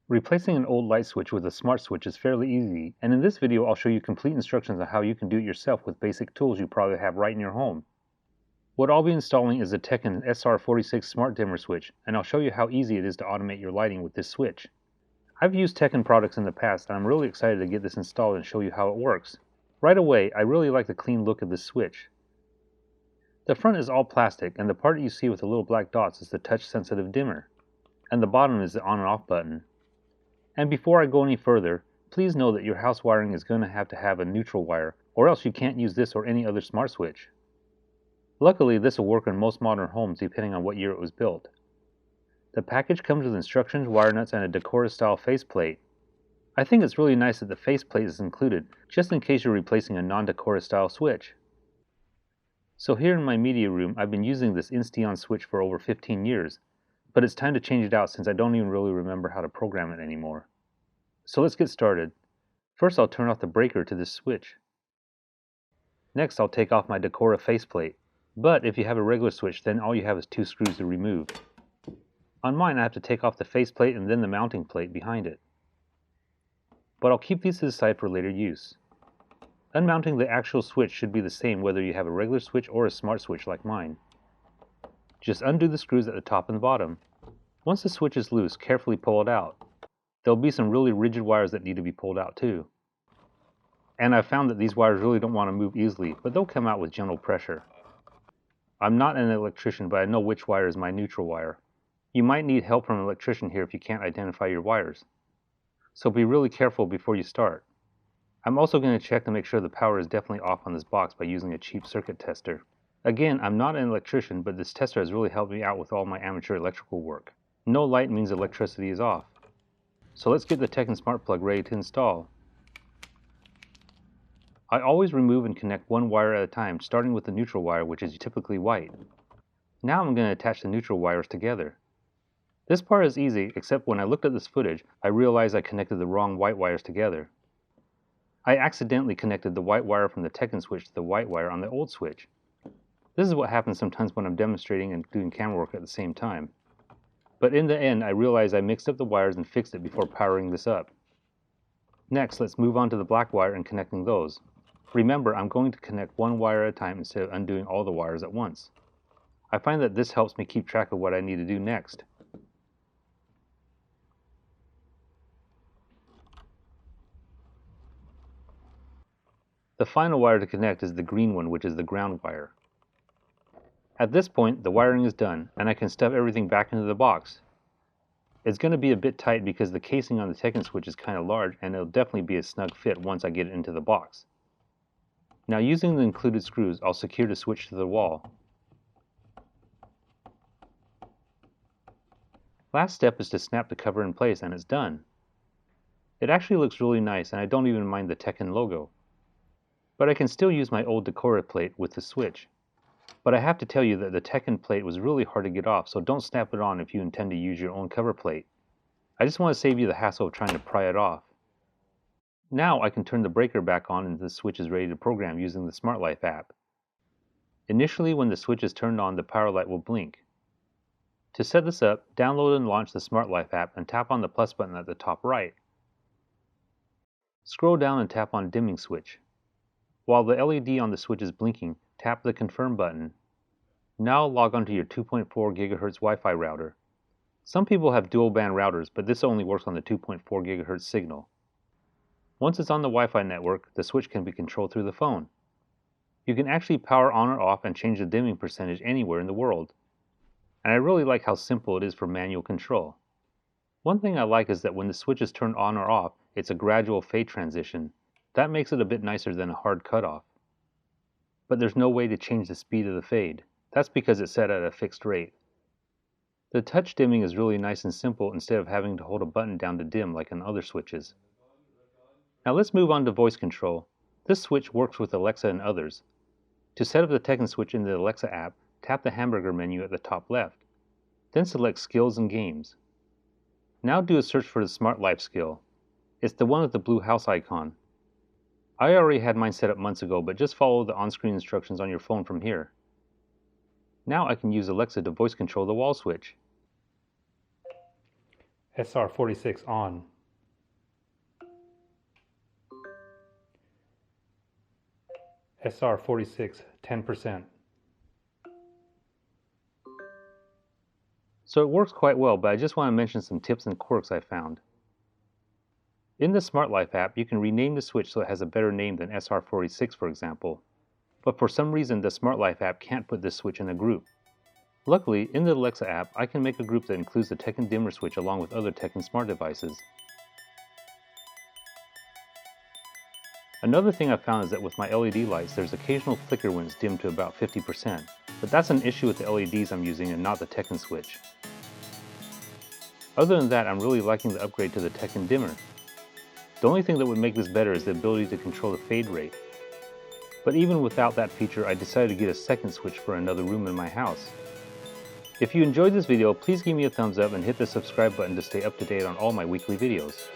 Replacing an old light switch with a smart switch is fairly easy, and in this video I'll show you complete instructions on how you can do it yourself with basic tools you probably have right in your home. What I'll be installing is the Teckin SR46 Smart Dimmer switch, and I'll show you how easy it is to automate your lighting with this switch. I've used Teckin products in the past, and I'm really excited to get this installed and show you how it works. Right away, I really like the clean look of this switch. The front is all plastic, and the part you see with the little black dots is the touch-sensitive dimmer, and the bottom is the on and off button. And before I go any further, please know that your house wiring is going to have a neutral wire, or else you can't use this or any other smart switch. Luckily, this will work in most modern homes depending on what year it was built. The package comes with instructions, wire nuts, and a Decora style faceplate. I think it's really nice that the faceplate is included, just in case you're replacing a non-Decora style switch. So here in my media room, I've been using this Insteon switch for over 15 years, but it's time to change it out since I don't even really remember how to program it anymore. So let's get started. First I'll turn off the breaker to this switch. Next I'll take off my Decora faceplate, but if you have a regular switch then all you have is 2 screws to remove. On mine I have to take off the faceplate and then the mounting plate behind it. But I'll keep these to the side for later use. Unmounting the actual switch should be the same whether you have a regular switch or a smart switch like mine. Just undo the screws at the top and the bottom. Once the switch is loose, carefully pull it out. There'll be some really rigid wires that need to be pulled out too. And I've found that these wires really don't want to move easily, but they'll come out with gentle pressure. I'm not an electrician, but I know which wire is my neutral wire. You might need help from an electrician here if you can't identify your wires. So be really careful before you start. I'm also going to check to make sure the power is definitely off on this box by using a cheap circuit tester. Again, I'm not an electrician, but this tester has really helped me out with all my amateur electrical work. No light means electricity is off. So let's get the Teckin Smart Plug ready to install. I always remove and connect one wire at a time, starting with the neutral wire, which is typically white. Now I'm going to attach the neutral wires together. This part is easy, except when I looked at this footage, I realized I connected the wrong white wires together. I accidentally connected the white wire from the Teckin switch to the white wire on the old switch. This is what happens sometimes when I'm demonstrating and doing camera work at the same time. But in the end, I realized I mixed up the wires and fixed it before powering this up. Next, let's move on to the black wire and connecting those. Remember, I'm going to connect one wire at a time instead of undoing all the wires at once. I find that this helps me keep track of what I need to do next. The final wire to connect is the green one, which is the ground wire. At this point, the wiring is done, and I can stuff everything back into the box. It's going to be a bit tight because the casing on the Teckin switch is kind of large, and it'll definitely be a snug fit once I get it into the box. Now using the included screws, I'll secure the switch to the wall. Last step is to snap the cover in place, and it's done. It actually looks really nice, and I don't even mind the Teckin logo. But I can still use my old Decora plate with the switch. But I have to tell you that the Teckin plate was really hard to get off, so don't snap it on if you intend to use your own cover plate. I just want to save you the hassle of trying to pry it off. Now I can turn the breaker back on and the switch is ready to program using the Smart Life app. Initially, when the switch is turned on, the power light will blink. To set this up, download and launch the Smart Life app and tap on the plus button at the top right. Scroll down and tap on Dimming Switch. While the LED on the switch is blinking, tap the Confirm button. Now log on to your 2.4 GHz Wi-Fi router. Some people have dual band routers, but this only works on the 2.4 GHz signal. Once it's on the Wi-Fi network, the switch can be controlled through the phone. You can actually power on or off and change the dimming percentage anywhere in the world. And I really like how simple it is for manual control. One thing I like is that when the switch is turned on or off, it's a gradual fade transition. That makes it a bit nicer than a hard cutoff. But there's no way to change the speed of the fade. That's because it's set at a fixed rate. The touch dimming is really nice and simple instead of having to hold a button down to dim like on other switches. Now let's move on to voice control. This switch works with Alexa and others. To set up the Teckin switch in the Alexa app, tap the hamburger menu at the top left. Then select Skills and Games. Now do a search for the Smart Life skill. It's the one with the blue house icon. I already had mine set up months ago, but just follow the on-screen instructions on your phone from here. Now I can use Alexa to voice control the wall switch. SR46 on. SR46 10%. So it works quite well, but I just want to mention some tips and quirks I found. In the Smart Life app, you can rename the switch so it has a better name than SR46, for example. But for some reason, the Smart Life app can't put this switch in a group. Luckily, in the Alexa app, I can make a group that includes the Teckin dimmer switch along with other Teckin smart devices. Another thing I found is that with my LED lights, there's occasional flicker when it's dimmed to about 50%, but that's an issue with the LEDs I'm using and not the Teckin switch. Other than that, I'm really liking the upgrade to the Teckin dimmer. The only thing that would make this better is the ability to control the fade rate. But even without that feature, I decided to get a second switch for another room in my house. If you enjoyed this video, please give me a thumbs up and hit the subscribe button to stay up to date on all my weekly videos.